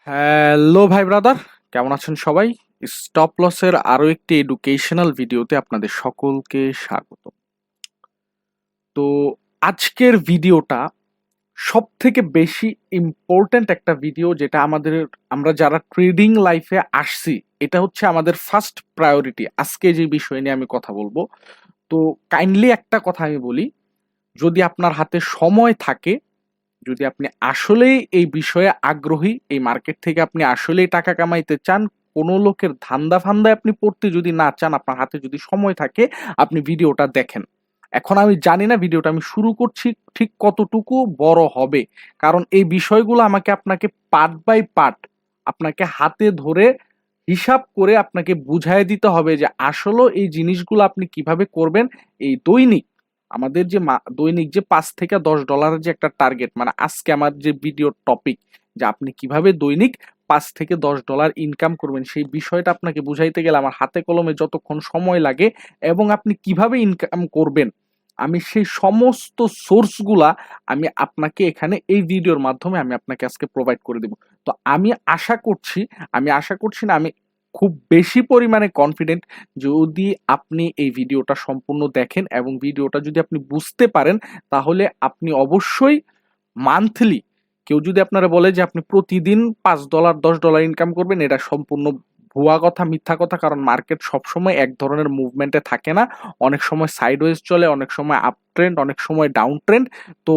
Hello ভাই brother, কেমন আছেন সবাই? স্টপ লসের আরো একটি এডুকেশনাল ভিডিওতে আপনাদের সকলকে স্বাগত। তো আজকের ভিডিওটা সব থেকে বেশি ইম্পর্ট্যান্ট একটা ভিডিও, যেটা আমরা যারা ট্রেডিং লাইফে আসছি, এটা হচ্ছে আমাদের ফার্স্ট প্রায়োরিটি। আজকে যে বিষয় নিয়ে আমি কথা বলবো, তো কাইন্ডলি একটা কথা আমি বলি, যদি আপনার হাতে সময় থাকে, যদি আপনি আসলেই এই বিষয়ে আগ্রহী, এই মার্কেট থেকে আপনি আসলেই টাকা কামাইতে চান, কোনো লোকের ধান্দা ফান্দায় আপনি পড়তে যদি না চান, আপনার হাতে যদি সময় থাকে, আপনি ভিডিওটা দেখেন। এখন আমি জানি না ভিডিওটা আমি শুরু করছি ঠিক কতটুকু বড় হবে, কারণ এই বিষয়গুলো আমাকে আপনাকে পার্ট বাই পার্ট আপনাকে হাতে ধরে হিসাব করে আপনাকে বুঝাই দিতে হবে যে আসলে এই জিনিসগুলো আপনি কিভাবে করবেন। এই দৈনিক আমাদের যে দৈনিক যে $5 থেকে $10 যে একটা টার্গেট, মানে আজকে আমার যে ভিডিওর টপিক, যে আপনি কিভাবে দৈনিক $5 থেকে $10 ইনকাম করবেন, সেই বিষয়টা আপনাকে বুঝাইতে গেলে আমার হাতে কলমে যতক্ষণ সময় লাগে এবং আপনি কিভাবে ইনকাম করবেন, আমি সেই সমস্ত সোর্সগুলা আমি আপনাকে এখানে এই ভিডিওর মাধ্যমে আমি আপনাকে আজকে প্রোভাইড করে দেব। তো আমি আশা করছি না, আমি খুব বেশি পরিমাণে কনফিডেন্ট, যদি আপনি এই ভিডিওটা সম্পূর্ণ দেখেন এবং ভিডিওটা যদি আপনি বুঝতে পারেন, তাহলে আপনি অবশ্যই মান্থলি, কেউ যদি আপনারা বলে যে আপনি প্রতিদিন $5 $10 ইনকাম করবেন, এটা সম্পূর্ণ ভুয়া কথা, মিথ্যা কথা। কারণ মার্কেট সবসময় এক ধরনের মুভমেন্টে থাকে না, অনেক সময় সাইডওয়েজ চলে, অনেক সময় আপ ট্রেন্ড, অনেক সময় ডাউন ট্রেন্ড। তো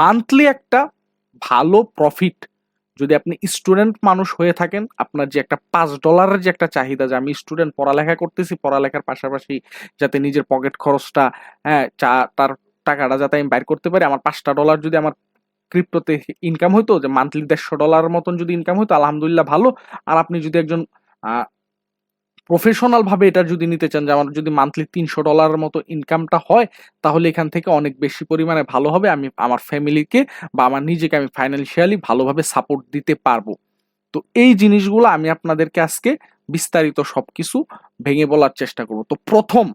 মান্থলি একটা ভালো প্রফিট, যদি আপনি স্টুডেন্ট মানুষ হয়ে থাকেন, আপনার যে একটা $5 যে একটা চাহিদা, যে আমি স্টুডেন্ট, পড়ালেখা করতেছি, পড়ালেখার পাশাপাশি যাতে নিজের পকেট খরচটা, হ্যাঁ, তার টাকাটা যাতে আমি বাইর করতে পারি, আমার $5 যদি আমার ক্রিপ্টোতে ইনকাম হইতো, যে মান্থলি $150 মতন যদি ইনকাম হইতো, আলহামদুলিল্লাহ ভালো। আর আপনি যদি একজন প্রফেশনাল ভাবে এটা যদি নিতে চান, যে আমার যদি মান্থলি $300 মতো ইনকামটা হয়, তাহলে এখান থেকে অনেক বেশি পরিমাণে ভালো হবে। আমি আমার ফ্যামিলিকে বা আমার নিজেকে আমি ফাইন্যান্সিয়ালি ভালোভাবে সাপোর্ট দিতে পারবো। তো এই জিনিসগুলো আমি আপনাদেরকে আজকে বিস্তারিত সবকিছু ভেঙে বলার চেষ্টা করব। তো প্রথম,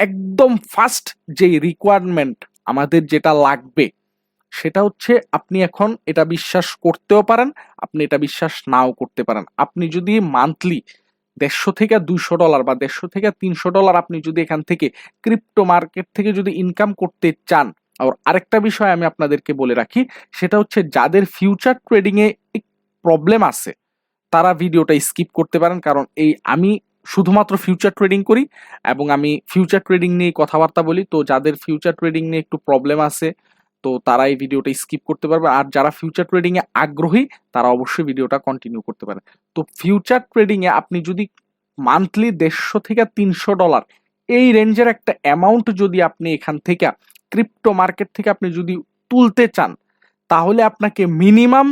একদম ফার্স্ট যে রিকোয়ারমেন্ট আমাদের যেটা লাগবে, সেটা হচ্ছে, আপনি এখন এটা বিশ্বাস করতেও পারেন, আপনি এটা বিশ্বাস নাও করতে পারেন। আপনি যদি মান্থলি $150 থেকে $200 বা $150 থেকে $300 আপনি যদি এখান থেকে ক্রিপ্টো মার্কেট থেকে যদি ইনকাম করতে চান, আর আরেকটা বিষয় আমি আপনাদেরকে বলে রাখি, সেটা হচ্ছে যাদের ফিউচার ট্রেডিং এ প্রবলেম আছে, তারা ভিডিওটা স্কিপ করতে পারেন। কারণ আমি শুধুমাত্র ফিউচার ট্রেডিং করি এবং আমি ফিউচার ট্রেডিং নিয়ে কথাবার্তা বলি। তো যাদের ফিউচার ট্রেডিং নিয়ে একটু প্রবলেম আছে, তো তারা এই ভিডিওটা স্কিপ করতে পারবে। আর যারা ফিউচার ট্রেডিং এ আগ্রহী, তারা অবশ্যই ভিডিওটা কন্টিনিউ করতে পারে। তো ফিউচার ট্রেডিং এ আপনি যদি মান্থলি $150 থেকে $300 এই রেঞ্জের একটা অ্যামাউন্ট যদি আপনি এখান থেকে ক্রিপ্টো মার্কেট থেকে আপনি যদি তুলতে চান, তাহলে আপনাকে মিনিমাম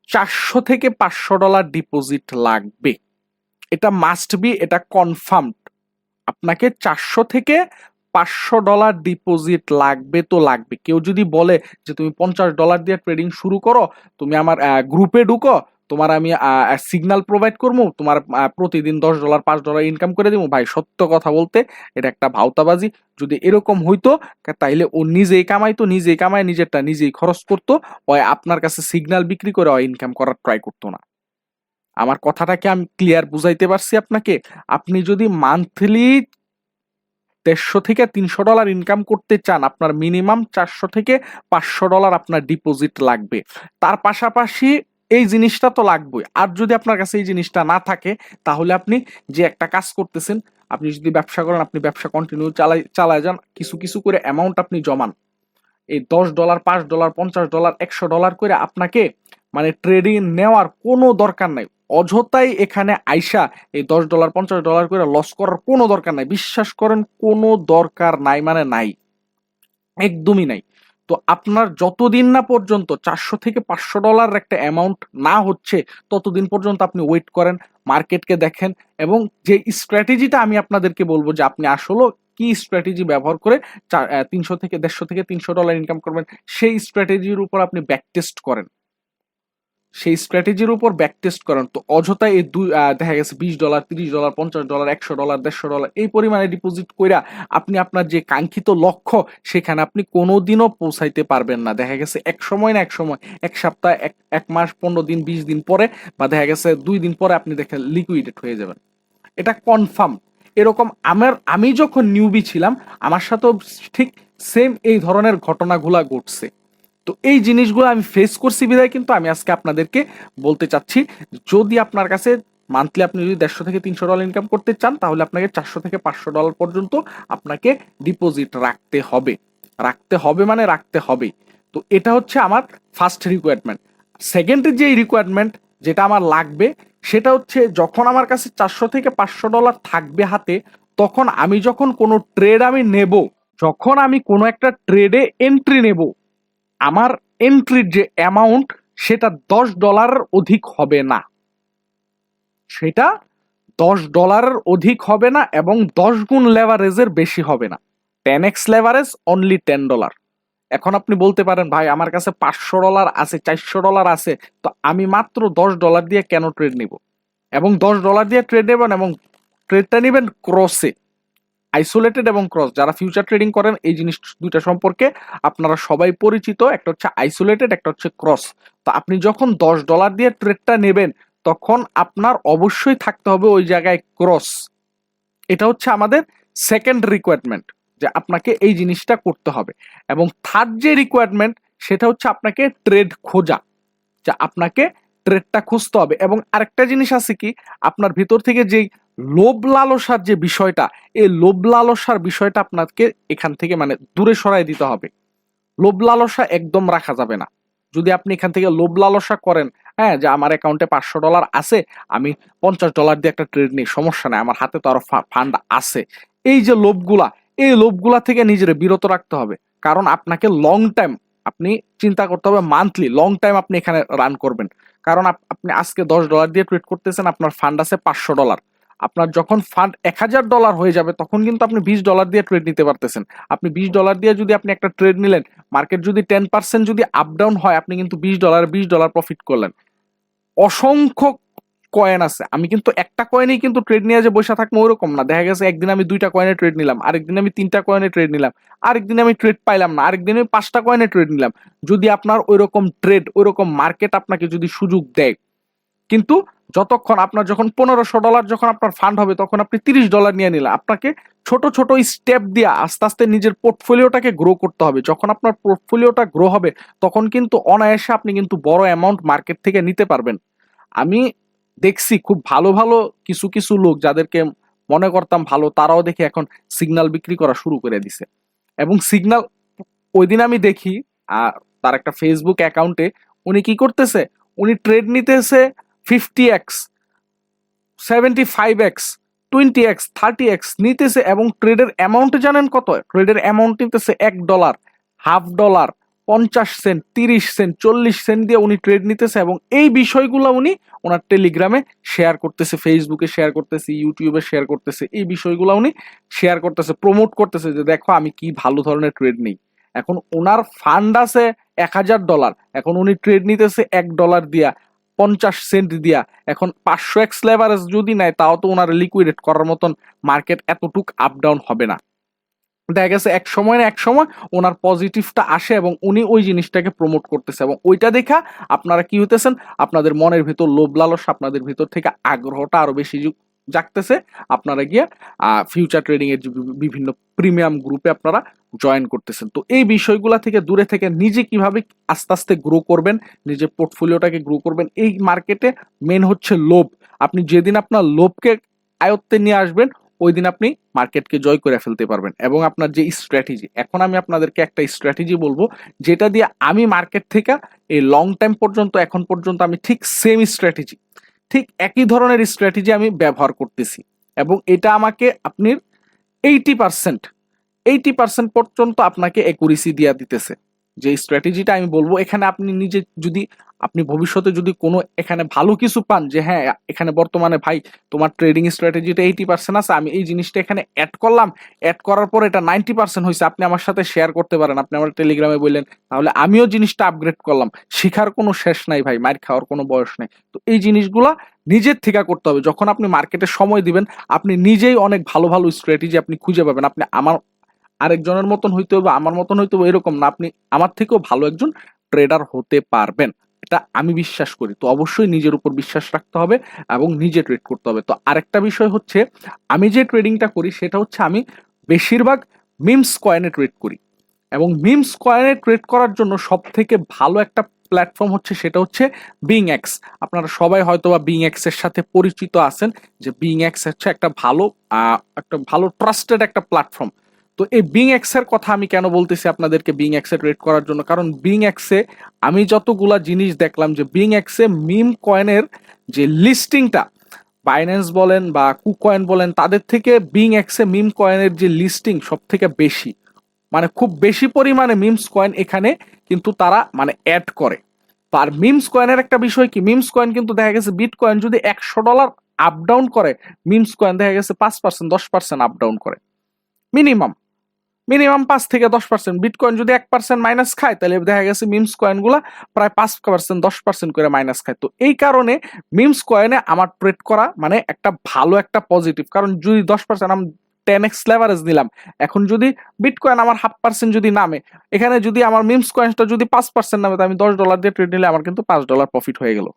$400 থেকে $500 ডিপোজিট লাগবে। এটা মাস্ট বি, এটা কনফার্মড। আপনাকে $400 থেকে $500 ডিপোজিট লাগবে তো লাগবে। কেউ যদি বলে যে তুমি $50 দিয়ে ট্রেডিং শুরু করো, তুমি আমার গ্রুপে ঢুকো, তোমার আমি সিগন্যাল প্রোভাইড করবো, তোমার প্রতিদিন $10 $5 ইনকাম করে দেবো, ভাই সত্য কথা বলতে এটা একটা ভাওতাবাজি। যদি এরকম হইতো, তাইলে ও নিজেই কামাইতো, নিজেই কামায় নিজেরটা নিজেই খরচ করতো, ও আপনার কাছে সিগন্যাল বিক্রি করে ও ইনকাম করার ট্রাই করতো না। আমার কথাটাকে আমি ক্লিয়ার বুঝাইতে পারছি আপনাকে? আপনি যদি মান্থলি $150 থেকে $300 ইনকাম করতে চান, আপনার মিনিমাম $400 থেকে $500 আপনার ডিপোজিট লাগবে। তার পাশাপাশি এই জিনিসটা তো লাগবেই। আর যদি আপনার কাছে এই জিনিসটা না থাকে, তাহলে আপনি যে একটা কাজ করতেছেন, আপনি যদি ব্যবসা করেন, আপনি ব্যবসা কন্টিনিউ চালায় যান, কিছু কিছু করে অ্যামাউন্ট আপনি জমান। এই $10 $5 $50 $100 করে আপনাকে, মানে ট্রেডিং নেওয়ার কোনো দরকার নাই। অযথাই এখানে আইসা এই $10 $50 করে লস করার কোনো দরকার নাই। বিশ্বাস করেন, কোনো দরকার নাই, মানে নাই, একদমই নাই। তো আপনার যতদিন না পর্যন্ত $400 থেকে $500 একটা অ্যামাউন্ট না হচ্ছে, ততদিন পর্যন্ত আপনি ওয়েট করেন, মার্কেটকে দেখেন, এবং যে স্ট্র্যাটেজিটা আমি আপনাদেরকে বলবো, যে আপনি আসলে কি স্ট্র্যাটেজি ব্যবহার করে 150 থেকে $300 ইনকাম করবেন, সেই স্ট্র্যাটেজির উপর আপনি ব্যাক টেস্ট করেন। সেই স্ট্র্যাটেজির উপর ব্যাক টেস্ট করেন, তো অযথায় এই দেখা গেছে $20, $30, $50, $100, $150 এই পরিমাণে ডিপোজিট কইরা আপনি আপনার যে কাঙ্ক্ষিত লক্ষ্য সেখানে আপনি কোনোদিনও পৌঁছাইতে পারবেন না। দেখা গেছে এক সময় না এক সময়, এক সপ্তাহ, এক মাস, 15 দিন, 20 দিন পরে, বা দেখা গেছে 2 দিন পরে আপনি দেখেন লিকুইডেট হয়ে যাবেন। এটা কনফার্ম। এরকম আমি যখন নিউবি ছিলাম আমার সাথেও ঠিক সেম এই ধরনের ঘটনাগুলা ঘটছে। তো এই জিনিসগুলো আমি ফেস করছি বিধায় কিন্তু আমি আজকে আপনাদেরকে বলতে চাচ্ছি, যদি আপনার কাছে মান্থলি আপনি যদি $150 থেকে $300 ইনকাম করতে চান, তাহলে আপনাকে $400 থেকে $500 পর্যন্ত আপনাকে ডিপোজিট রাখতে হবে। রাখতে হবে মানে রাখতে হবে। তো এটা হচ্ছে আমার ফার্স্ট রিকোয়ারমেন্ট। সেকেন্ড যে রিকোয়ারমেন্ট যেটা আমার লাগবে সেটা হচ্ছে, যখন আমার কাছে $400 থেকে $500 থাকবে হাতে, তখন আমি যখন কোনো ট্রেড আমি নেব, যখন আমি কোনো একটা ট্রেডে এন্ট্রি নেব, আমার এন্ট্রির যে অ্যামাউন্ট সেটা $10 অধিক হবে না। সেটা $10 অধিক হবে না এবং 10 গুণ লেভারেজের বেশি হবে না। 10x leverage only $10। এখন আপনি বলতে পারেন, ভাই আমার কাছে $500 আছে, $400 আছে, তো আমি মাত্র $10 দিয়ে কেন ট্রেড নিব? এবং $10 দিয়ে ট্রেড নেবেন এবং ট্রেডটা নেবেন ক্রসে। আইসোলেটেড এবং ক্রস, যারা ফিউচার ট্রেডিং করেন এই জিনিস দুইটা সম্পর্কে আপনারা সবাই পরিচিত। একটা হচ্ছে আইসোলেটেড, একটা হচ্ছে ক্রস। তো আপনি যখন $10 দিয়ে ট্রেডটা নেবেন, তখন আপনার অবশ্যই থাকতে হবে ওই জায়গায় ক্রস। এটা হচ্ছে আমাদের সেকেন্ড রিকোয়ারমেন্ট, যে আপনাকে এই জিনিসটা করতে হবে। এবং থার্ড যে রিকোয়ারমেন্ট সেটা হচ্ছে আপনাকে ট্রেড খোঁজা, যে আপনাকে ট্রেডটা খুঁজতে হবে। এবং আরেকটা জিনিস আছে কি, আপনার ভিতর থেকে যেই লোভ লালসার যে বিষয়টা, এই লোভ লালসার বিষয়টা আপনাকে এখান থেকে মানে দূরে সরাই দিতে হবে। লোভ লালসা একদম রাখা যাবে না। যদি আপনি এখান থেকে লোভ লালসা করেন, হ্যাঁ, যে আমার অ্যাকাউন্টে $500 আছে, আমি $50 দিয়ে একটা ট্রেড নিই, সমস্যা নাই, আমার হাতে তো আরো ফান্ড আছে, এই যে লোভগুলা, এই লোভগুলা থেকে নিজের বিরত রাখতে হবে। কারণ আপনাকে লং টাইম আপনি চিন্তা করতে হবে, মান্থলি লং টাইম আপনি এখানে রান করবেন। কারণ আপনি আজকে $10 দিয়ে ট্রেড করতেছেন, আপনার ফান্ড আছে $500। আপনার যখন ফান্ড $1000 হয়ে যাবে, তখন কিন্তু আপনি $20 দিয়ে ট্রেড নিতে পারতেছেন। আপনি $20 দিয়ে যদি আপনি একটা ট্রেড নিলেন, মার্কেট যদি 10% যদি আপ ডাউন হয়, আপনি কিন্তু $20 প্রফিট করলেন। অসংখ্য কয়েন আছে, আমি কিন্তু একটা কয়েনেই কিন্তু ট্রেড নিয়ে যে বসে থাকবো ওরকম না। দেখা গেছে একদিন আমি 2টা কয়েনে ট্রেড নিলাম, আরেকদিন আমি 3টা কয়েনে ট্রেড নিলাম, আরেকদিন আমি ট্রেড পাইলাম না, আরেকদিন আমি 5টা কয়েনে ট্রেড নিলাম। যদি আপনার ওইরকম ট্রেড, ওইরকম মার্কেট আপনাকে যদি সুযোগ দেয়, কিন্তু যতক্ষণ আপনার যখন $1500 যখন আপনার ফান্ড হবে, তখন আপনি $30 নিয়ে নিলেন। আপনাকে ছোট ছোট স্টেপ দিয়ে আস্তে আস্তে নিজের পোর্টফোলিওটাকে গ্রো করতে হবে। যখন আপনার পোর্টফোলিওটা গ্রো হবে, তখন কিন্তু অনায়াসে আপনি কিন্তু বড় অ্যামাউন্ট মার্কেট থেকে নিতে পারবেন। আমি দেখছি খুব ভালো ভালো কিছু কিছু লোক, যাদেরকে মনে করতাম ভালো, তারাও দেখি এখন সিগন্যাল বিক্রি করা শুরু করে দিছে। এবং সিগন্যাল, ওই দিন আমি দেখি তার একটা ফেসবুক অ্যাকাউন্টে উনি কি করতেছে, উনি ট্রেড নিতেছে 50x, 75x, 20x, 30x নিতেছে, এবং ট্রেডের অ্যামাউন্ট জানেন কত? ট্রেডের অ্যামাউন্ট নিতেছে $1, $0.50, 50 সেন্ট, 30 সেন্ট, 40 সেন্ট দিয়ে উনি ট্রেড নিতেছে। এবং এই বিষয়গুলো উনি ওনার টেলিগ্রামে শেয়ার করতেছে, ফেসবুকে শেয়ার করতেছে, ইউটিউবে শেয়ার করতেছে। এই বিষয়গুলো উনি শেয়ার করতেছে, প্রমোট করতেছে, যে দেখো আমি কি ভালো ধরনের ট্রেড নেই। এখন ওনার ফান্ড আছে $1000, এখন উনি ট্রেড নিতেছে $1 দিয়া, 50 সেন্ট দিয়া। এখন 500x লেভারেজ যদি নেয়, তাও তো ওনার লিকুইডেট করার মতন মার্কেট এতটুক আপ ডাউন হবে না। দেখা গেছে এক সময় না এক সময় ওনার পজিটিভটা আসে এবং উনি ওই জিনিসটাকে প্রমোট করতেছে, এবং ওইটা দেখা আপনারা কি হইতেছেন, আপনাদের মনের ভিতর লোভ লালসা, আপনাদের ভিতর থেকে আগ্রহটা আরো বেশি জাগতেছে। আপনারা গিয়ে ফিউচার ট্রেডিং এর বিভিন্ন প্রিমিয়াম গ্রুপে আপনারা জয়েন করতেছেন। তো এই বিষয়গুলা থেকে দূরে থেকে নিজে কিভাবে আস্তে আস্তে গ্রো করবেন, নিজের পোর্টফোলিওটাকে গ্রো করবেন, এই মার্কেটে মেন হচ্ছে লোভ। আপনি যেদিন আপনার লোভকে আয়ত্তে নিয়ে আসবেন, ওই দিন আপনি মার্কেটকে জয় করে ফেলতে পারবেন। এবং আপনার যে স্ট্র্যাটেজি, এখন আমি আপনাদেরকে একটা স্ট্র্যাটেজি বলবো, যেটা দিয়ে আমি মার্কেট থেকে এই লং টাইম পর্যন্ত এখন পর্যন্ত আমি ঠিক সেম স্ট্র্যাটেজি, ঠিক একই ধরনের স্ট্র্যাটেজি আমি ব্যবহার করতেছি। এবং এটা আমাকে আপনি 80% পর্যন্ত আপনাকে একুরেসি দিয়া দিতেছে। যে স্ট্র্যাটেজিটা আমি বলবো, এখানে আপনি নিজে যদি আপনি ভবিষ্যতে যদি কোনো এখানে ভালো কিছু পান, যে হ্যাঁ এখানে বর্তমানে ভাই তোমার ট্রেডিং স্ট্র্যাটেজিটা 80% আছে, আমি এই জিনিসটা এখানে অ্যাড করলাম, অ্যাড করার পর এটা 90% হয়েছে, আপনি আমার সাথে শেয়ার করতে পারেন, আপনি আমার টেলিগ্রামে বললেন, তাহলে আমিও জিনিসটা আপগ্রেড করলাম। শিখার কোনো শেষ নাই ভাই, মার খাওয়ার কোনো বয়স নেই। তো এই জিনিসগুলা নিজের থেকে করতে হবে। যখন আপনি মার্কেটে সময় দিবেন, আপনি নিজেই অনেক ভালো ভালো স্ট্র্যাটেজি আপনি খুঁজে পাবেন। আপনি আমার আরেকজনের মতন হইতে হবে, আমার মতন হইতে হবে এরকম না, আপনি আমার থেকেও ভালো একজন ট্রেডার হতে পারবেন, এটা আমি বিশ্বাস করি। তো অবশ্যই নিজের উপর বিশ্বাস রাখতে হবে এবং নিজে ট্রেড করতে হবে। তো আরেকটা বিষয় হচ্ছে, আমি যে ট্রেডিংটা করি সেটা হচ্ছে আমি বেশিরভাগ মিমস কয়েনে ট্রেড করি, এবং মিমস কয়েনে ট্রেড করার জন্য সব থেকে ভালো একটা প্ল্যাটফর্ম হচ্ছে, সেটা হচ্ছে বিং এক্স। আপনারা সবাই হয়তো বা বিং এক্স এর সাথে পরিচিত আছেন, যে বিং এক্স হচ্ছে একটা ভালো ট্রাস্টেড একটা প্ল্যাটফর্ম। তো এই বিং এক্স এর কথা আমি কেন বলতেছি আপনাদেরকে বিং এক্স এ ট্রেড করার জন্য, কারণ বিং এক্স এ আমি যতগুলা জিনিস দেখলাম, যে বিং এক্স এ মিম কয়েনের যে লিস্টিংটা, বাইন্যান্স বলেন বা কুকয়েন বলেন, তাদের থেকে বিং এক্স এ মিম কয়েনের যে লিস্টিং সব থেকে বেশি, মানে খুব বেশি পরিমাণে মিমস কয়েন এখানে কিন্তু তারা মানে অ্যাড করে। তো আর মিমস কয়েনের একটা বিষয় কি, মিমস কয়েন কিন্তু দেখা গেছে বিট কয়েন যদি $100 আপ ডাউন করে, মিমস কয়েন দেখা গেছে 5% 10% আপ ডাউন করে, মিনিমাম মিনিমাম 5 থেকে 10%। বিটকয়েন যদি 1% মাইনাস খায়, তাহলে দেখা গেছে মিমস কয়েনগুলো প্রায় 5% 10% করে মাইনাস খায়। তো এই কারণে মিমস কয়েনে আমার ট্রেড করা মানে একটা ভালো একটা পজিটিভ, কারণ যদি 10% আমি 10x লেভারেজ নিলাম, এখন যদি বিটকয়েন আমার 0.5% যদি নামে, এখানে যদি আমার মিমস কয়েনটা যদি 5% নামে, তো আমি $10 দিয়ে ট্রেড নিলে আমার কিন্তু $5 প্রফিট হয়ে গেল।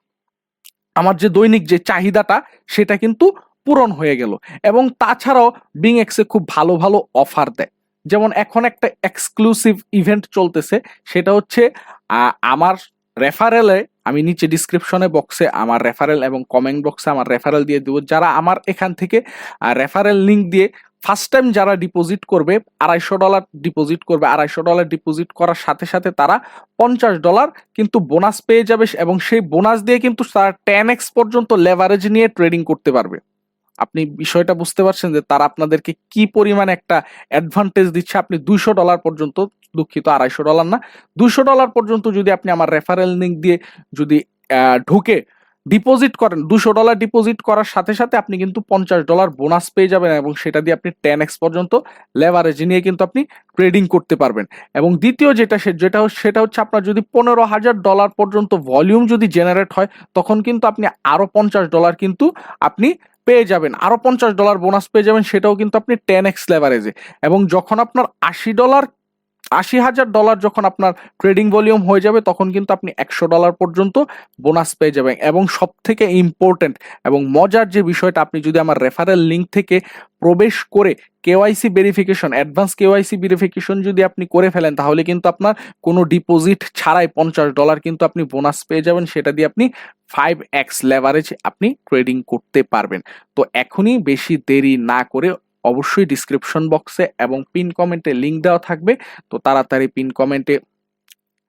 আমার যে দৈনিক যে চাহিদাটা সেটা কিন্তু পূরণ হয়ে গেল। এবং তাছাড়াও বিং এক্সে খুব ভালো ভালো অফার দেয়। যেমন এখন একটা এক্সক্লুসিভ ইভেন্ট চলতেছে, সেটা হচ্ছে আমার রেফারেলে, আমি নিচে ডিসক্রিপশনে বক্সে আমার রেফারেল এবং কমেন্ট বক্সে আমার রেফারেল দিয়ে দেবো, যারা আমার এখান থেকে রেফারেল লিঙ্ক দিয়ে ফার্স্ট টাইম যারা ডিপোজিট করবে, $250 ডিপোজিট করবে, $250 ডিপোজিট করার সাথে সাথে তারা $50 কিন্তু বোনাস পেয়ে যাবে, এবং সেই বোনাস দিয়ে কিন্তু তারা 10x পর্যন্ত লেভারেজ নিয়ে ট্রেডিং করতে পারবে। আপনি বিষয়টা বুঝতে পারছেন যে তারা আপনাদেরকে কি পরিমাণ একটা অ্যাডভান্টেজ দিচ্ছে। আপনি $200 পর্যন্ত, দুঃখিত $250 না, $200 পর্যন্ত যদি আপনি আমার রেফারেল লিঙ্ক দিয়ে যদি ঢুকে ডিপোজিট করেন, $200 ডিপোজিট করার সাথে সাথে আপনি কিন্তু $50 বোনাস পেয়ে যাবেন, এবং সেটা দিয়ে আপনি 10x পর্যন্ত লেভারেজ নিয়ে কিন্তু আপনি ট্রেডিং করতে পারবেন। এবং দ্বিতীয় সেটা হচ্ছে, আপনার যদি $15,000 পর্যন্ত ভলিউম যদি জেনারেট হয়, তখন কিন্তু আপনি আরো $50 কিন্তু আপনি পেয়ে যাবেন, আরো $50 বোনাস পেয়ে যাবেন, সেটাও কিন্তু আপনি 10x লেভারেজে। এবং যখন আপনার $80,000 যখন আপনার ট্রেডিং ভলিউম হয়ে যাবে, তখন কিন্তু আপনি $100 পর্যন্ত বোনাস পেয়ে যাবেন। এবং সব থেকে ইম্পর্টেন্ট এবং মজার যে বিষয়টা, আপনি যদি আমার রেফারেল লিঙ্ক থেকে প্রবেশ করে KYC verification, advance KYC verification যদি আপনি করে ফেলেন, তাহলে কিন্তু আপনার কোনো ডিপোজিট ছাড়াই $50 কিন্তু আপনি বোনাস পেয়ে যাবেন, সেটা দিয়ে আপনি 5x লেভারেজ আপনি ট্রেডিং করতে পারবেন। তো এখনই বেশি দেরি না করে অবশ্যই ডিসক্রিপশন বক্সে এবং পিন কমেন্টে লিংক দেওয়া থাকবে, তো তাড়াতাড়ি পিন কমেন্টে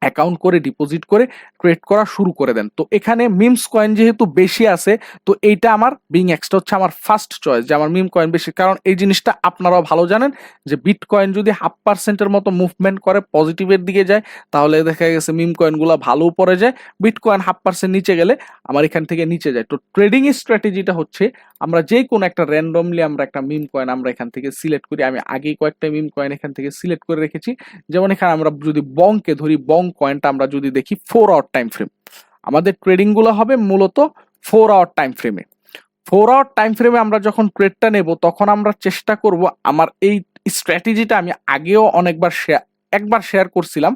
অ্যাকাউন্ট করে ডিপোজিট করে ট্রেড করা শুরু করে দেন। তো এখানে মিমস কয়েন যেহেতু বেশি আছে, তো এইটা আমার বিং এক্সটা হচ্ছে আমার ফার্স্ট চয়েস, যে আমার মিম কয়েন বেশি, কারণ এই জিনিসটা আপনারাও ভালো জানেন যে বিটকয়েন যদি 0.5%-এর মতো মুভমেন্ট করে পজিটিভের দিকে যায়, তাহলে দেখা গেছে মিম কয়েনগুলো ভালো উপরে যায়, বিটকয়েন 0.5% নিচে গেলে আমার এখান থেকে নিচে যায়। তো ট্রেডিং স্ট্র্যাটেজিটা হচ্ছে, আমরা যে কোনো একটা র্যান্ডমলি আমরা একটা মিম কয়েন আমরা এখান থেকে সিলেক্ট করি, আমি আগেই কয়েকটা মিম কয়েন এখান থেকে সিলেক্ট করে রেখেছি। যেমন এখানে আমরা যদি বংকে ধরি, বং কয়েনটা আমরা যদি দেখি 4 আওয়ার টাইম ফ্রেম, আমাদের ট্রেডিং গুলো হবে মূলত 4 আওয়ার টাইম ফ্রেমে। 4 আওয়ার টাইম ফ্রেমে আমরা যখন ট্রেডটা নেব, তখন আমরা চেষ্টা করব, আমার এই স্ট্র্যাটেজিটা আমি আগেও একবার শেয়ার করছিলাম,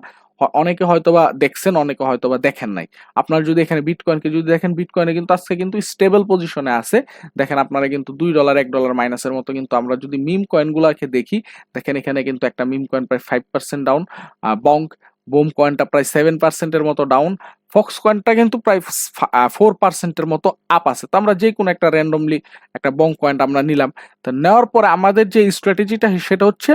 অনেকে হয়তোবা দেখছেন, অনেকে হয়তোবা দেখেন নাই। আপনার যদি এখানে বিটকয়েনকে যদি দেখেন, বিটকয়েনে কিন্তু আজকে কিন্তু স্টেবল পজিশনে আছে। দেখেন আপনারা কিন্তু $2 $1 মাইনাসের মতো, কিন্তু আমরা যদি মিম কয়েনগুলোকে দেখি, দেখেন এখানে কিন্তু একটা মিম কয়েন প্রায় 5% ডাউন, বোম কয়েনটা প্রায় 7%-এর মতো ডাউন, ফক্স কয়েনটা কিন্তু প্রায় 4%-এর মতো আপ আছে। তো আমরা যে কোনো একটা র্যান্ডমলি একটা বং কয়েনটা আমরা নিলাম। তো নেওয়ার পরে আমাদের যে স্ট্র্যাটেজিটা সেটা হচ্ছে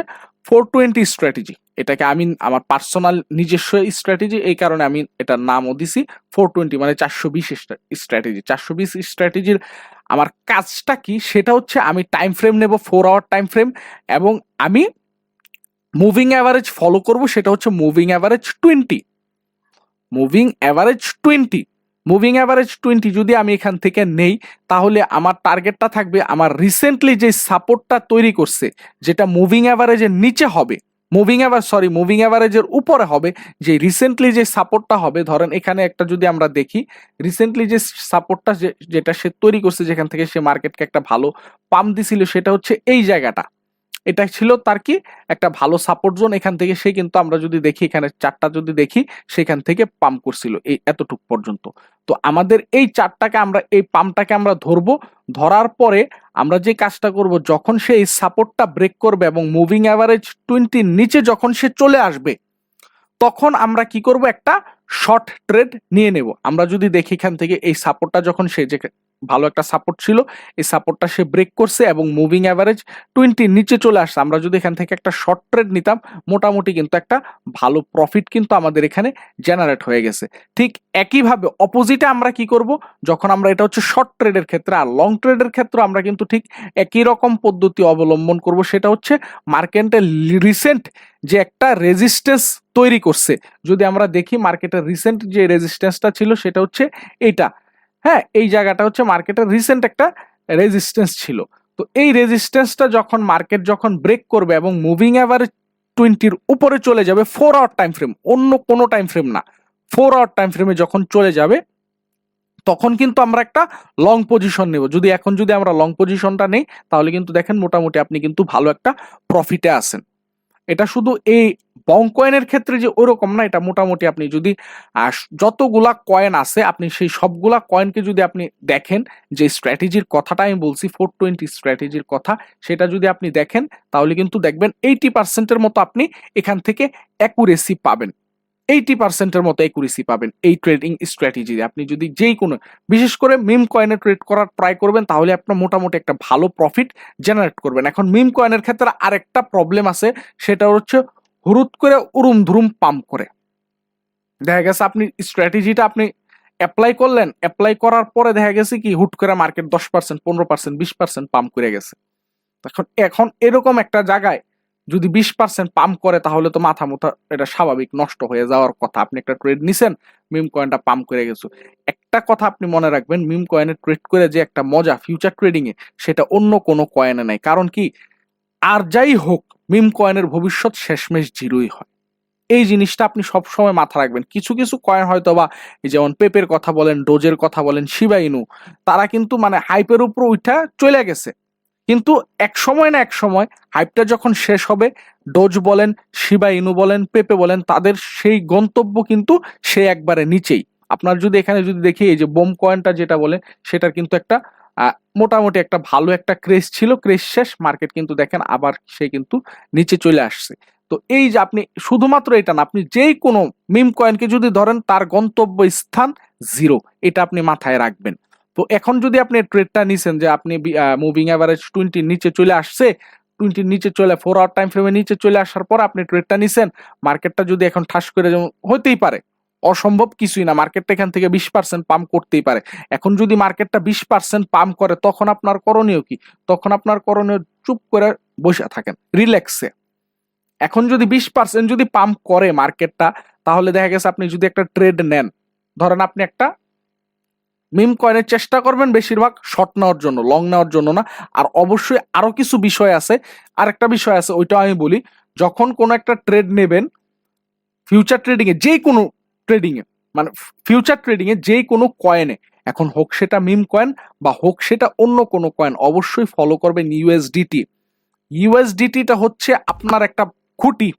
420 স্ট্র্যাটেজি। এটাকে আমি আমার পার্সোনাল নিজস্ব স্ট্র্যাটেজি, এই কারণে আমি এটার নামও দিছি 420, মানে 420 স্ট্র্যাটেজি। 420 স্ট্র্যাটেজির আমার কাজটা কি, সেটা হচ্ছে আমি টাইম ফ্রেম নেব 4 আওয়ার টাইম ফ্রেম, এবং আমি মুভিং অ্যাভারেজ ফলো করব, সেটা হচ্ছে moving average 20। Moving average 20, moving average 20 যদি আমি এখান থেকে নেই, তাহলে আমার টার্গেটটা থাকবে আমার রিসেন্টলি যে সাপোর্টটা তৈরি করছে, যেটা মুভিং অ্যাভারেজের নিচে হবে, মুভিং অ্যাভারেজের উপরে হবে, যে রিসেন্টলি যে সাপোর্টটা হবে, ধরেন এখানে একটা যদি আমরা দেখি, রিসেন্টলি যে সাপোর্টটা যেটা সে তৈরি করছে, যেখান থেকে সে মার্কেটকে একটা ভালো পাম্প দিছিল, সেটা হচ্ছে এই জায়গাটা। এটা ছিল তার কি একটা ভালো সাপোর্ট জোন, এখান থেকে সে কিন্তু আমরা যদি দেখি এখানে চারটা যদি দেখি, সেখান থেকে পাম্প করছিল এই এতটুক পর্যন্ত। তো আমাদের এই চারটাকে আমরা এই পাম্পটাকে আমরা ধরবো, ধরার পরে আমরা যে কাজটা করব, যখন সে এই সাপোর্টটা ব্রেক করবে এবং মুভিং অ্যাভারেজ 20 নিচে যখন সে চলে আসবে, তখন আমরা কি করব, একটা শর্ট ট্রেড নিয়ে নেব। আমরা যদি দেখি এখান থেকে এই সাপোর্টটা যখন সে যে ভালো একটা সাপোর্ট ছিল, এই সাপোর্টটা সে ব্রেক করছে এবং মুভিং অ্যাভারেজ 20 নিচে চলে আসছে, আমরা যদি এখান থেকে একটা শর্ট ট্রেড নিতাম, মোটামুটি কিন্তু একটা ভালো প্রফিট কিন্তু আমাদের এখানে জেনারেট হয়ে গেছে। ঠিক একইভাবে অপোজিটে আমরা কি করব, যখন আমরা এটা হচ্ছে শর্ট ট্রেডের ক্ষেত্রে, আর লং ট্রেডের ক্ষেত্রে আমরা কিন্তু ঠিক একই রকম পদ্ধতি অবলম্বন করব, সেটা হচ্ছে মার্কেটের রিসেন্ট যে একটা রেজিস্ট্যান্স তৈরি করছে, যদি আমরা দেখি মার্কেটের রিসেন্ট যে রেজিস্ট্যান্সটা ছিল, সেটা হচ্ছে এটা, হ্যাঁ, এই জায়গাটা হচ্ছে মার্কেটের রিসেন্ট একটা রেজিস্ট্যান্স ছিল। তো এই রেজিস্ট্যান্সটা যখন মার্কেট যখন ব্রেক করবে এবং মুভিং অ্যাভারেজ 20-র উপরে চলে যাবে, 4 আওয়ার টাইম ফ্রেম, অন্য কোনো টাইম ফ্রেম না, 4 আওয়ার টাইম ফ্রেমে যখন চলে যাবে, তখন কিন্তু আমরা একটা লং পজিশন নেব। যদি এখন যদি আমরা লং পজিশনটা নেই, তাহলে কিন্তু দেখেন মোটামুটি আপনি কিন্তু ভালো একটা প্রফিটে আছেন। এটা শুধু এই বং কয়েনের ক্ষেত্রে যে ওরকম না, এটা মোটামুটি আপনি যদি যতগুলা কয়েন আছে, আপনি সেই সবগুলা কয়েনকে যদি আপনি দেখেন, যে স্ট্র্যাটেজির কথাটা আমি বলছি 420 স্ট্র্যাটেজির কথা, সেটা যদি আপনি দেখেন, তাহলে কিন্তু দেখবেন 80%-এর মতো আপনি এখান থেকে অ্যাকুরেসি পাবেন। 80%-এর মতো অ্যাকুরেসি পাবেন এই ট্রেডিং স্ট্র্যাটেজি। আপনি যদি যেই কোনো, বিশেষ করে মিম কয়েনে ট্রেড করার ট্রাই করবেন, তাহলে আপনার মোটামুটি একটা ভালো প্রফিট জেনারেট করবেন। এখন মিম কয়েনের ক্ষেত্রে আরেকটা প্রবলেম আছে, সেটা হচ্ছে হুরুত করে উরুম ধুরুম পাম্প করে। দেখা গেছে আপনি স্ট্র্যাটেজিটা আপনি অ্যাপ্লাই করলেন, অ্যাপ্লাই করার পরে দেখা গেছে কি হুট করে মার্কেট 10%, 15%, 20% পাম্প করে গেছে। এখন এরকম একটা জায়গায় যদি 20% পাম্প করে, তাহলে তো মাথা মুথা এটা স্বাভাবিক নষ্ট হয়ে যাওয়ার কথা। আপনি একটা ট্রেড নিছেন, মিম কয়েনটা পাম্প করে গেছে। একটা কথা আপনি মনে রাখবেন, মিম কয়েনে ট্রেড করে যে একটা মজা ফিউচার ট্রেডিং এ, সেটা অন্য কোনো কয়েনে নাই। কারণ কি, আর যাই হোক, মিম কয়েনের ভবিষ্যৎ শেষমেশ জিরোই হয়। এই জিনিসটা আপনি সবসময় মাথা রাখবেন। কিছু কিছু কয়েন হয়তো বা, যেমন পেপের কথা বলেন, ডোজের কথা বলেন, শিবা ইনু, তারা কিন্তু মানে হাইপের উপর উঠা চলে গেছে, কিন্তু এক সময় না এক সময় হাইপটা যখন শেষ হবে, ডোজ বলেন, শিবা ইনু বলেন, পেপে বলেন, তাদের সেই গন্তব্য কিন্তু সে একবারে নিচেই। আপনার যদি এখানে যদি দেখি, এই যে বোম কয়েনটা যেটা বলেন, সেটার কিন্তু একটা মোটামুটি একটা ভালো একটা ক্রেজ ছিল, ক্রেজ শেষ, মার্কেট কিন্তু দেখেন আবার সে কিন্তু নিচে চলে আসছে। তো এই যে আপনি শুধুমাত্র এটা না, আপনি যেই কোনো মিম কয়েনকে যদি ধরেন, তার গন্তব্য স্থান জিরো, এটা আপনি মাথায় রাখবেন। তো এখন যদি আপনি ট্রেডটা নিছেন, যে আপনি মুভিং অ্যাভারেজ 20 নিচে চলে আসছে, 20 নিচে চলে 4 আওয়ার টাইম ফ্রেমে নিচে চলে আসার পর আপনি ট্রেডটা নিছেন, মার্কেটটা যদি এখন ঠাস করে, যেমন হতেই পারে, অসম্ভব কিছুই না, মার্কেটটা এখান থেকে 20% পাম্প করতেই পারে। এখন যদি মার্কেটটা 20% পাম্প করে, তখন আপনার করণীয় কি? তখন আপনার করণীয় চুপ করে বসে থাকেন রিল্যাক্সে। এখন যদি 20% যদি পাম্প করে মার্কেটটা, তাহলে দেখা গেছে আপনি যদি একটা ট্রেড নেন, ধরেন আপনি একটা মিম কয়েনের চেষ্টা করবেন বেশিরভাগ শর্ট নেওয়ার জন্য, লং নেওয়ার জন্য না। আর অবশ্যই আরো কিছু বিষয় আছে, আরেকটা বিষয় আছে, ওইটা আমি বলি। যখন কোনো একটা ট্রেড নেবেন, ফিউচার ট্রেডিং এ, যে কোনো ট্রেডিং এ, মানে ফিউচার ট্রেডিং এ যে কোনো কয়েনে, এখন হোক সেটা মিম কয়েন বা হোক সেটা অন্য কোনো কয়েন, অবশ্যই ফলো করবেন ইউএসডিটি। ইউএসডিটিটা হচ্ছে আপনার একটা খুঁটি।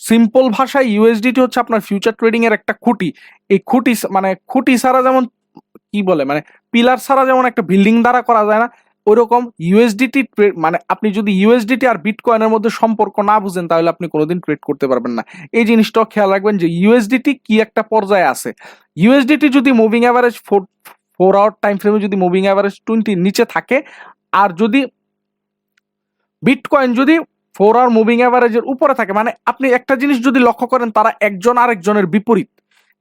সিম্পল ভাষায় ইউএসডিটি হচ্ছে আপনার ফিউচার ট্রেডিং এর একটা খুঁটি। এই খুঁটি মানে খুঁটি ছাড়া, যেমন কি বলে, মানে পিলার ছাড়া যেমন একটা বিল্ডিং দাঁড়া করা যায় না, ওইরকম ইউএসডিটি মানে আপনি যদি ইউএসডিটি আর বিটকয়েনের মধ্যে সম্পর্ক না বুঝেন, তাহলে আপনি কোনোদিন ট্রেড করতে পারবেন না। এই জিনিসটাও খেয়াল রাখবেন যে ইউএসডিটি কি একটা পর্যায়ে আছে। ইউএসডিটি যদি মুভিং অ্যাভারেজ 4 আওয়ার টাইম ফ্রেমে যদি মুভিং অ্যাভারেজ 20 নিচে থাকে, আর যদি বিটকয়েন যদি 4 আওয়ার মুভিং অ্যাভারেজের উপরে থাকে, মানে আপনি একটা জিনিস যদি লক্ষ্য করেন, তারা একজন আরেকজনের বিপরীত।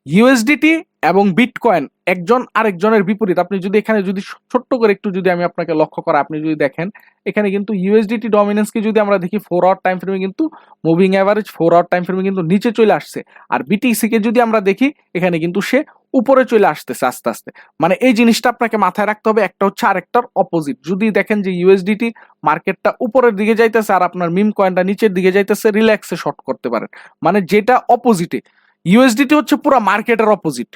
ইউএসডিটি এবং বিটকয়েন একজন আরেকজনের বিপরীত। আপনি যদি এখানে যদি ছোট্ট করে একটু যদি আমি আপনাকে লক্ষ্য করা, আপনি যদি দেখেন এখানে কিন্তু ইউএসডিটি ডমিনেন্সকে যদি আমরা দেখি 4 আওয়ার টাইম ফ্রেমে কিন্তু মুভিং অ্যাভারেজ 4 আওয়ার টাইম ফ্রেমে কিন্তু নিচে চলে আসছে। আর বিটিসি কে যদি আমরা দেখি এখানে কিন্তু সে উপরে চলে আসতেছে আস্তে আস্তে। মানে এই জিনিসটা আপনাকে মাথায় রাখতে হবে, একটা হচ্ছে আরেকটার অপোজিট। যদি দেখেন যে ইউএসডিটি মার্কেটটা উপরের দিকে যাইতেছে আর আপনার মিম কয়েনটা নিচের দিকে যাইতেছে, রিল্যাক্সে শর্ট করতে পারেন। মানে যেটা অপোজিটে, ইউএসডিটি হচ্ছে পুরো মার্কেটের অপোজিট।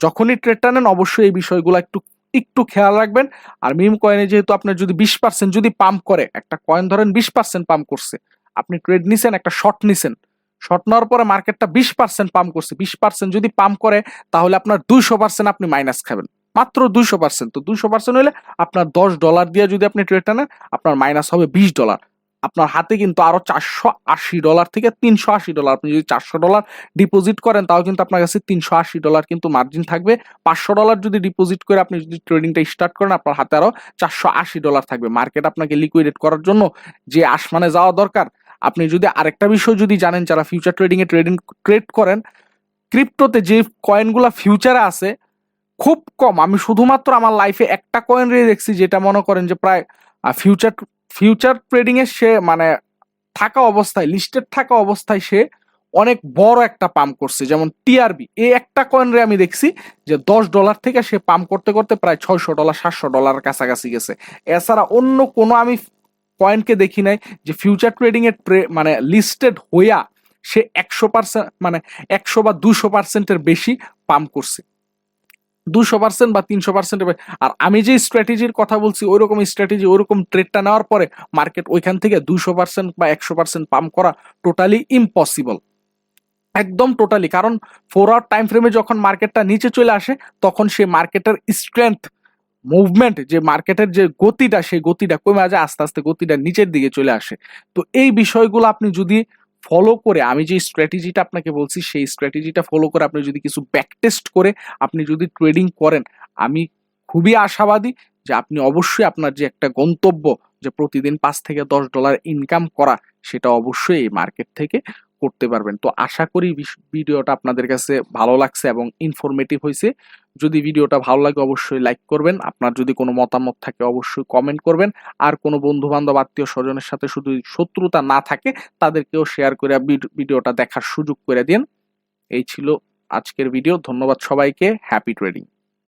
যখনই ট্রেডটা নেন অবশ্যই এই বিষয়গুলো একটু একটু খেয়াল রাখবেন। আর মিম কয়েনে যেহেতু আপনার যদি 20% যদি পাম্প করে, একটা কয়েন ধরেন 20% পাম্প করছে, আপনি ট্রেড নিছেন, একটা শর্ট নিছেন, শর্ট নেওয়ার পরে মার্কেটটা 20% পাম্প করছে, 20% যদি পাম্প করে তাহলে আপনার 200% আপনি মাইনাস খাবেন, মাত্র 200%। তো 200% হলে আপনার $10 দিয়ে যদি আপনি ট্রেডটা নেন, আপনার মাইনাস হবে $20। আপনার হাতে কিন্তু আরো $480 থেকে $380, আপনি যদি $400 ডিপোজিট করেন তাও কিন্তু আপনার কাছে $380 কিন্তু মার্জিন থাকবে। $500 যদি ডিপোজিট করে আপনি যদি ট্রেডিংটা স্টার্ট করেন, আপনার হাতে আরো $480 থাকবে। মার্কেট আপনাকে লিকুইডেট করার জন্য যে আসমানে যাওয়া দরকার। আপনি যদি আরেকটা বিষয় যদি জানেন, যারা ফিউচার ট্রেডিং এ ট্রেড করেন, ক্রিপ্টোতে যে কয়েনগুলা ফিউচারে আছে খুব কম, আমি শুধুমাত্র আমার লাইফে একটা কয়েন রে দেখছি যেটা মনে করেন যে প্রায় ফিউচার ফিউচার ট্রেডিং এর সে মানে থাকা অবস্থায়, লিস্টেড থাকা অবস্থায় সে অনেক বড় একটা পাম্প করছে। যেমন টিআরবি, এই একটা কয়েন রে আমি দেখছি যে $10 থেকে সে পাম্প করতে করতে প্রায় $600 $700 কাছাকাছি গেছে। এছাড়া অন্য কোনো আমি কয়েনকে দেখি নাই যে ফিউচার ট্রেডিং এর মানে লিস্টেড হইয়া সে 100% মানে 100 বা 200%-এর বেশি পাম্প করছে, 200% বা 300%। আর আমি যে স্ট্র্যাটেজির কথা বলছি ওইরকম স্ট্র্যাটেজি, ওইরকম ট্রেডটা নেওয়ার পরে মার্কেট ওইখান থেকে 200% বা 100% পাম্প করা টোটালি ইম্পসিবল, একদম টোটালি। কারণ 4 আওয়ার টাইম ফ্রেমে যখন মার্কেটটা নিচে চলে আসে তখন সে মার্কেটের স্ট্রেংথ, মুভমেন্ট, যে মার্কেটের যে গতিটা, সেই গতিটা কমে যায়, আস্তে আস্তে গতিটা নিচের দিকে চলে আসে। তো এই বিষয়গুলো আপনি যদি ফলো করে, আমি যে স্ট্র্যাটেজিটা আপনাকে বলছি সেই স্ট্র্যাটেজিটা ফলো করে আপনি যদি কিছু ব্যাক টেস্ট করে আপনি যদি ট্রেডিং করেন, আমি খুবই আশাবাদী যে আপনি অবশ্যই আপনার যে একটা গন্তব্য যে প্রতিদিন $5 থেকে $10 ইনকাম করা, সেটা অবশ্যই এই মার্কেট থেকে করতে পারবেন। তো আশা করি ভিডিওটা আপনাদের কাছে ভালো লাগছে এবং ইনফরমেটিভ হয়েছে। যদি ভিডিওটা ভালো লাগে অবশ্যই লাইক করবেন, আপনার যদি কোনো মতামত থাকে অবশ্যই কমেন্ট করবেন। আর কোনো বন্ধু বান্ধব আত্মীয় স্বজনের সাথে শুধু শত্রুতা না থাকে তাদেরকেও শেয়ার করে ভিডিওটা দেখার সুযোগ করে দিন। এই ছিল আজকের ভিডিও। ধন্যবাদ সবাইকে। Happy trading.